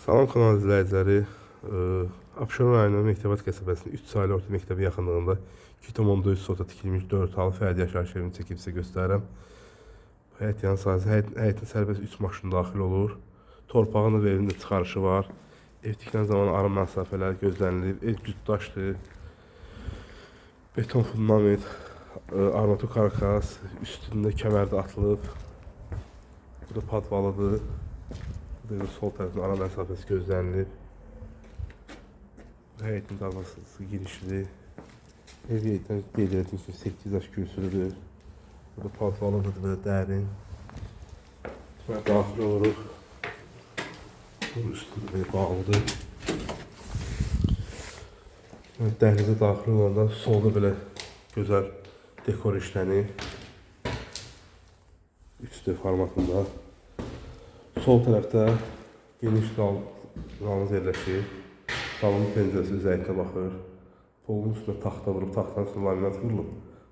Salam kanal izləyiciləri. Abşeron rayonu Mektəbat qəsəbəsinin 3 saylı orta məktəbi yaxınlığında 2.4 sota tikilmiş 4 otaqlı fərdi yaşayış evini çəkib sizə göstərirəm. Həyət yan sahəsi, həyətin sərbəst 3 maşın daxil olur. Torpağın da evində çıxarışı var. Ev tikilən zaman arı məsafələri gözlənilir. Ev cütdaşdır. Beton fundament, armatur karkas, üstündə kəmərdə atılıb. Bu da padvalıdır. Burada sol tərəfin ara məsafəsi gözlənilir. Həyətin darvazası girişlidir. Ev həyətdən qeyd etdiyim üçün 8 yaş kürsülüdür. Burada padvalıdır, böyle dərin. Daxil oluruq. Bunun üstündə belə bağlıdır. Dəhlizə daxil olanda solda belə gözəl dekor işlənir. 3D formatında. Sol tərəfdə geniş dalımız yerləşir. Dalının pəncərəsi üzəyindən baxır. Polun üstünə taxta vurulub, taxtanın üstünə laminat vurulub.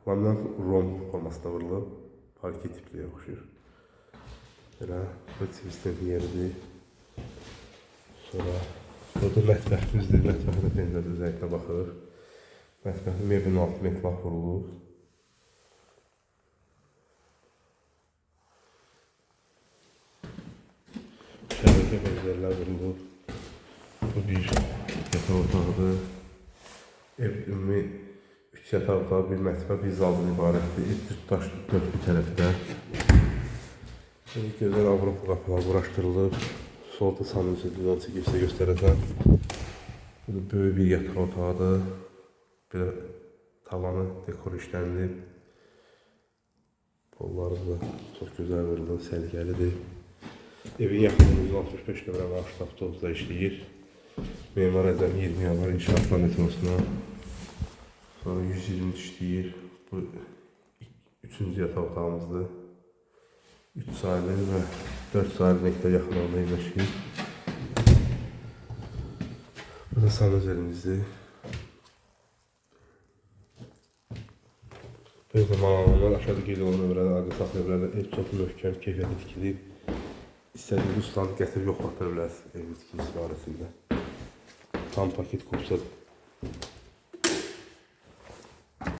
Laminat rom formasında vurulub. Parket tipliyə oxşuyur. Belə, bu TV-nin yeridir. Sonra burada mətbəximizdir. Mətbəxin də pəncərəsi üzəyindən baxır. Mətbəxin mebelin altı metlaq vurulub. Şəbəkə benzerlər vurulub. Bu bir yataq otağıdır. Ev ümumi 3 yataq otağı, bir mətbəx, bir zaldan ibarətdir. Ev cütdaşdır dörd bir tərəfdə. Gözəl Avropa qapılar uğraşdırılıb. Solda sanıcı düzən çəkib sizə göstərəcəm. Bu da böyük bir yataq otağıdır. Belə tavanı dekor işlənilib. Polları da çox gözəl vurulub, səliqəlidir. Evin yaxınlığında 65 nömrə maaş avtobusda işləyir. Memar Ədəm 20 yanvar inşaatla metrosuna. Sonra 120 işləyir. Bu 3-cü yataq otağımızdır. 3 saylı və 4 saylı məktəb yaxınlığında yerləşir. Bu da sanuzelimizdir. Böyle mağazalar aşağıda qeyd olunan nömrələr, adres saxlayabilirlər. Ev çox möhkəm, keyfiyyətli tikilib. İstədiyiniz ustani gətirib yoxlatdırır bilərsiniz evin tikilisi barəsində. Tam paket kupsa